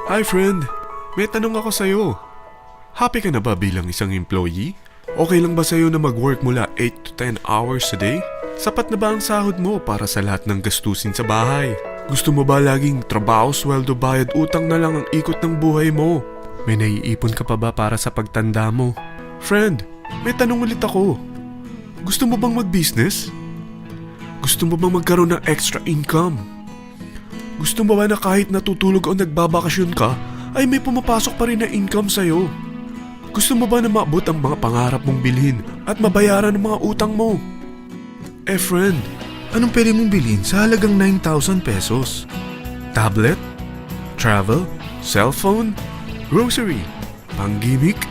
Hi friend, may tanong ako sa'yo. Happy ka na ba bilang isang employee? Okay lang ba sa'yo na mag-work mula 8 to 10 hours a day? Sapat na ba ang sahod mo para sa lahat ng gastusin sa bahay? Gusto mo ba laging trabaho, sweldo, bayad, utang na lang ang ikot ng buhay mo? May naiipon ka pa ba para sa pagtanda mo? Friend, may tanong ulit ako. Gusto mo bang mag-business? Gusto mo bang magkaroon ng extra income? Gusto mo ba na kahit natutulog o nagbabakasyon ka, ay may pumapasok pa rin na income sa'yo? Gusto mo ba na maabot ang mga pangarap mong bilhin at mabayaran ang mga utang mo? Eh friend, anong pwede mong bilhin sa halagang 9,000 pesos? Tablet? Travel? Cellphone? Grocery? Pang-gimmick?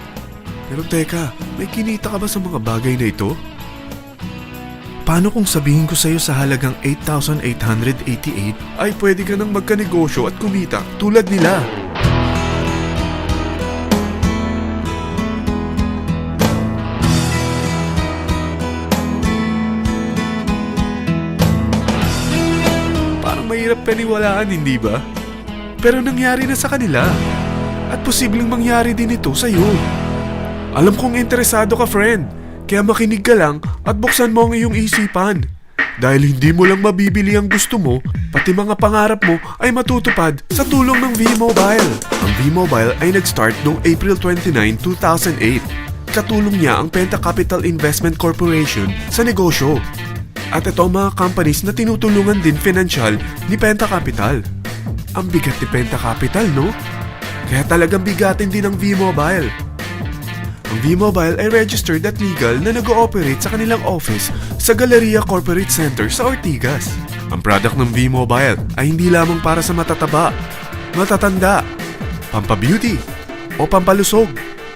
Pero teka, may kinita ka ba sa mga bagay na ito? Paano kung sabihin ko sa'yo sa halagang 8,888 ay pwede ka nang magkanegosyo at kumita tulad nila? Parang mahirap paniwalaan, hindi ba? Pero nangyari na sa kanila. At posibleng mangyari din ito sa'yo. Alam kong interesado ka, friend. Kaya makinig ka lang at buksan mo ang iyong isipan. Dahil hindi mo lang mabibili ang gusto mo, pati mga pangarap mo ay matutupad sa tulong ng V-Mobile. Ang V-Mobile ay nag-start noong April 29, 2008. Katulong niya ang Penta Capital Investment Corporation sa negosyo. At ito ang mga companies na tinutulungan din financial ni Penta Capital. Ang bigat ni Penta Capital, no? Kaya talagang bigatin din ang V-Mobile. Ang V-Mobile ay registered at legal na nag-ooperate sa kanilang office sa Galleria Corporate Center sa Ortigas. Ang product ng V-Mobile ay hindi lamang para sa matataba, matatanda, pampabeauty, o pampalusog.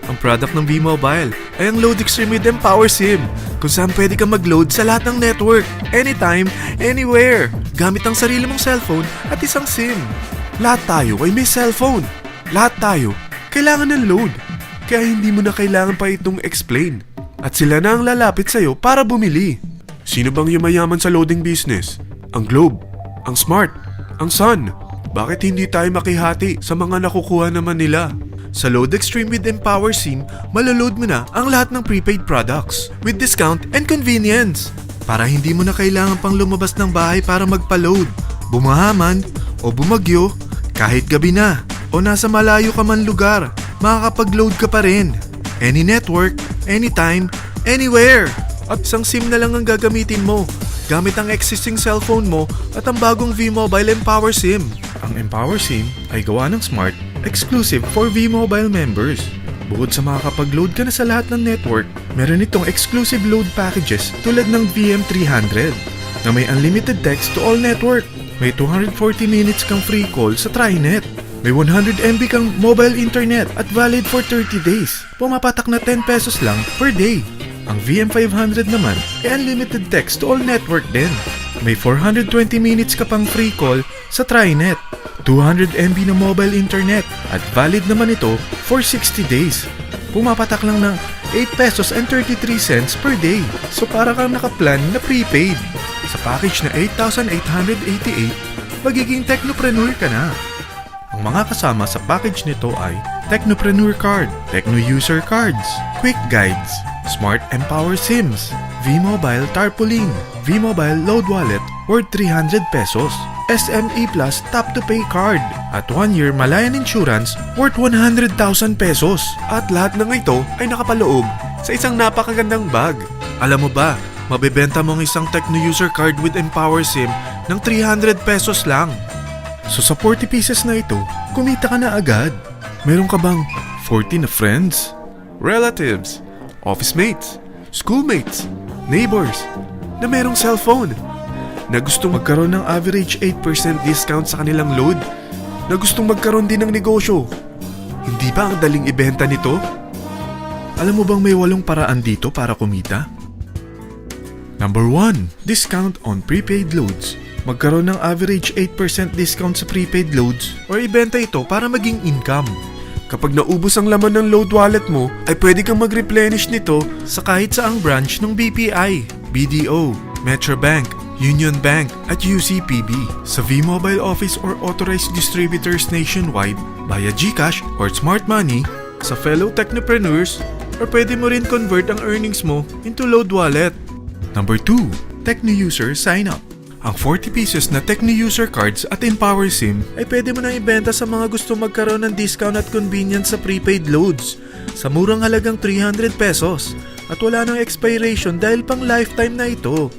Ang product ng V-Mobile ay ang Load Extreme with Empower SIM, kung saan pwede kang mag-load sa lahat ng network, anytime, anywhere, gamit ang sarili mong cellphone at isang SIM. Lahat tayo ay may cellphone. Lahat tayo kailangan ng load. Kaya hindi mo na kailangan pa itong explain. At sila na ang lalapit sa'yo para bumili. Sino bang yumayaman sa loading business? Ang Globe, ang Smart, ang Sun. Bakit hindi tayo makihati sa mga nakukuha naman nila? Sa Load Extreme with Empower SIM, maloload mo na ang lahat ng prepaid products with discount and convenience. Para hindi mo na kailangan pang lumabas ng bahay para magpa-load. Bumahaman o bumagyo, kahit gabi na o nasa malayo ka man lugar, makakapag-load ka pa rin. Any network, anytime, anywhere. At isang SIM na lang ang gagamitin mo gamit ang existing cellphone mo at ang bagong V-Mobile Empower SIM. Ang Empower SIM ay gawa ng Smart, exclusive for V-Mobile members. Bukod sa makakapag-load ka na sa lahat ng network, meron itong exclusive load packages tulad ng VM300 na may unlimited text to all network. May 240 minutes kang free call sa TriNet. May 100 MB kang mobile internet at valid for 30 days. Pumapatak na 10 pesos lang per day. Ang VM500 naman ay unlimited text to all network din. May 420 minutes ka pang free call sa TriNet. 200 MB na mobile internet at valid naman ito for 60 days. Pumapatak lang ng 8 pesos and 33 cents per day. So para kang nakaplan na prepaid. Sa package na 8,888, magiging technopreneur ka na. Ang mga kasama sa package nito ay Technopreneur Card, Techno User Cards, Quick Guides, Smart Empower SIMs, V-Mobile Tarpaulin, V-Mobile Load Wallet worth 300 pesos, SME Plus Tap to Pay Card, at 1-year Malayan Insurance worth 100,000 pesos. At lahat ng ito ay nakapaloob sa isang napakagandang bag. Alam mo ba, mabebenta mo ang isang Techno User Card with Empower SIM ng 300 pesos lang. So sa 40 pieces na ito, kumita ka na agad. Meron ka bang 40 na friends, relatives, office mates, schoolmates, neighbors na merong cellphone, na gustong magkaroon ng average 8% discount sa kanilang load, na gustong magkaroon din ng negosyo? Hindi ba ang daling ibenta nito? Alam mo bang may 8 paraan dito para kumita? Number 1, discount on prepaid loads. Magkaroon ng average 8% discount sa prepaid loads or ibenta ito para maging income. Kapag naubos ang laman ng load wallet mo, ay pwede kang mag-replenish nito sa kahit saang branch ng BPI, BDO, Metrobank, Union Bank at UCPB, sa V-Mobile office or authorized distributors nationwide, via GCash or Smart Money, sa fellow technopreneurs, or pwede mo rin convert ang earnings mo into load wallet. Number 2, Techno User Sign Up. Ang 40 pesos na Techno User Cards at Empower SIM ay pwede mo nang ibenta sa mga gusto magkaroon ng discount at convenience sa prepaid loads sa murang halagang 300 pesos at wala nang expiration dahil pang lifetime na ito.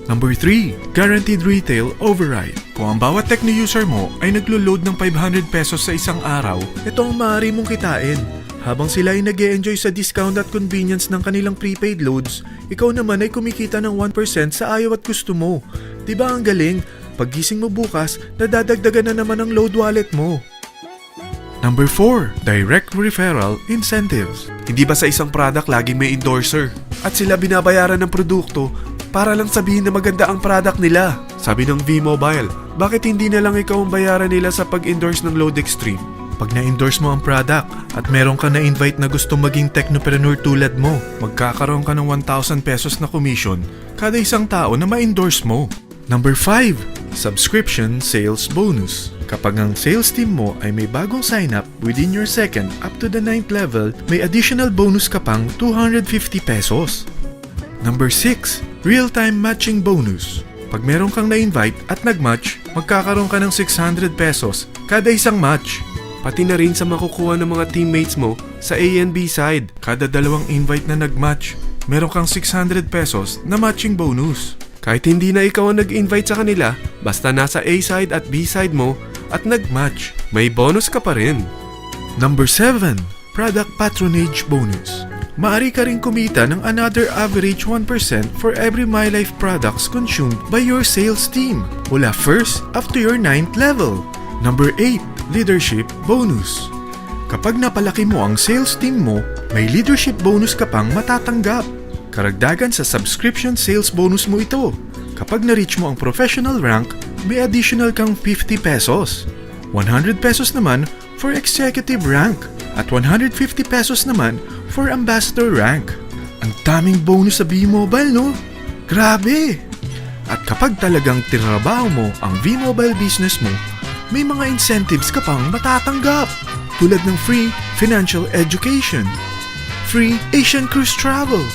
Number 3, Guaranteed Retail Override. Kung ang bawat Techno user mo ay naglo-load ng 500 pesos sa isang araw, ito ang maaari mong kitain. Habang sila ay nag-e-enjoy sa discount at convenience ng kanilang prepaid loads, ikaw naman ay kumikita ng 1% sa ayaw at gusto mo. Diba ang galing? Paggising mo bukas, nadadagdagan na naman ang load wallet mo. Number 4, Direct Referral Incentives. Hindi ba sa isang product laging may endorser? At sila binabayaran ng produkto para lang sabihin na maganda ang product nila. Sabi ng V-Mobile, bakit hindi na lang ikaw ang bayaran nila sa pag-endorse ng Load Extreme? Pag na-endorse mo ang product at meron ka na-invite na gusto maging technopreneur tulad mo, magkakaroon ka ng 1,000 pesos na commission kada isang tao na ma-endorse mo. Number 5, Subscription Sales Bonus. Kapag ang sales team mo ay may bagong sign-up within your second up to the 9th level, may additional bonus ka pang 250 pesos. Number 6, Real-Time Matching Bonus. Pag meron kang na-invite at nag-match, magkakaroon ka ng 600 pesos kada isang match. Pati na rin sa makukuha ng mga teammates mo sa A and B side. Kada dalawang invite na nag-match, meron kang 600 pesos na matching bonus. Kahit hindi na ikaw ang nag-invite sa kanila, basta nasa A side at B side mo at nag-match, may bonus ka pa rin. Number 7, Product Patronage Bonus. Maari ka rin kumita ng another average 1% for every MyLife products consumed by your sales team mula 1st up to your 9th level. Number 8, Leadership Bonus. Kapag napalaki mo ang sales team mo, may leadership bonus ka pang matatanggap. Karagdagan sa subscription sales bonus mo ito. Kapag na-reach mo ang professional rank, may additional kang 50 pesos. 100 pesos naman for executive rank at 150 pesos naman for ambassador rank. Ang daming bonus sa V-Mobile, no? Grabe! At kapag talagang tinrabaho mo ang V-Mobile business mo, may mga incentives ka pang matatanggap tulad ng free financial education, free Asian cruise travel,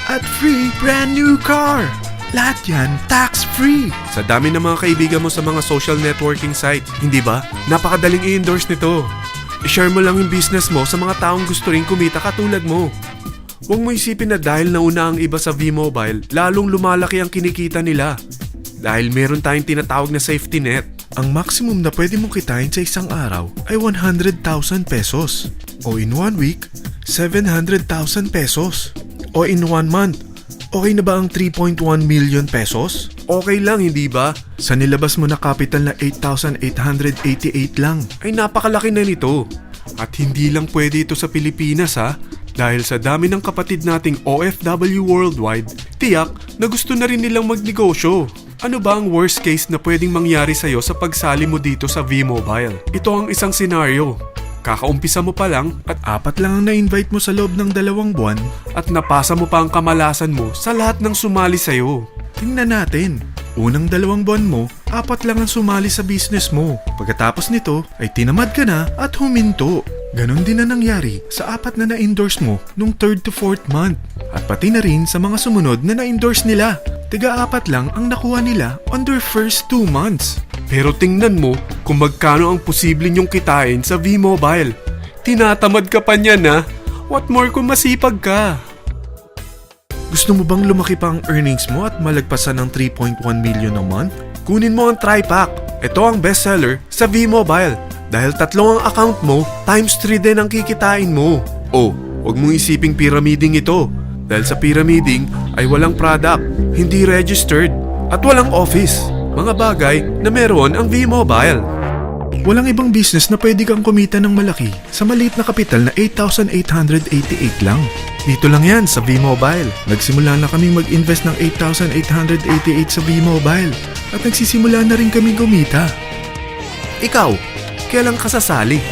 at free brand new car. Lahat yan tax-free. Sa dami ng mga kaibigan mo sa mga social networking site, hindi ba? Napakadaling i-endorse nito. I-share mo lang yung business mo sa mga taong gusto rin kumita katulad mo. Huwag mo isipin na dahil nauna ang iba sa V-Mobile, lalong lumalaki ang kinikita nila. Dahil meron tayong tinatawag na safety net. Ang maximum na pwede mong kitain sa isang araw ay 100,000 pesos. O in 1 week, 700,000 pesos. O in 1 month, okay na ba ang 3.1 million pesos? Okay lang, hindi ba? Sa nilabas mo na capital na 8,888 lang, ay napakalaki na nito. At hindi lang pwede ito sa Pilipinas ha, dahil sa dami ng kapatid nating OFW worldwide, tiyak na gusto na rin nilang magnegosyo. Ano ba ang worst case na pwedeng mangyari sa'yo sa pagsali mo dito sa V-Mobile? Ito ang isang senaryo. Kakaumpisa mo pa lang at 4 lang ang na-invite mo sa loob ng 2 buwan at napasa mo pa ang kamalasan mo sa lahat ng sumali sa'yo. Tingnan natin. Unang 2 buwan mo, 4 lang ang sumali sa business mo. Pagkatapos nito ay tinamad ka na at huminto. Ganon din na nangyari sa 4 na na-endorse mo nung 3rd to 4th month. At pati na rin sa mga sumunod na na-endorse nila. Tiga-4 lang ang nakuha nila on their first 2 months. Pero tingnan mo kung magkano ang posible nyong kitain sa V-Mobile. Tinatamad ka pa niyan ha? What more kung masipag ka? Gusto mo bang lumaki pa ang earnings mo at malagpasan ng 3.1 million a month? Kunin mo ang TriPack. Ito ang bestseller sa V-Mobile. Dahil 3 ang account mo, times 3 din ang kikitain mo. Oh, huwag mong isiping pyramiding ito. Dahil sa pyramiding ay walang product, hindi registered, at walang office. Mga bagay na meron ang V-Mobile. Walang ibang business na pwede kang kumita ng malaki sa maliit na kapital na 8,888 lang. Dito lang yan sa V-Mobile. Nagsimula na kaming mag-invest ng 8,888 sa V-Mobile at nagsisimula na rin kaming kumita. Ikaw, kailan ka sasali?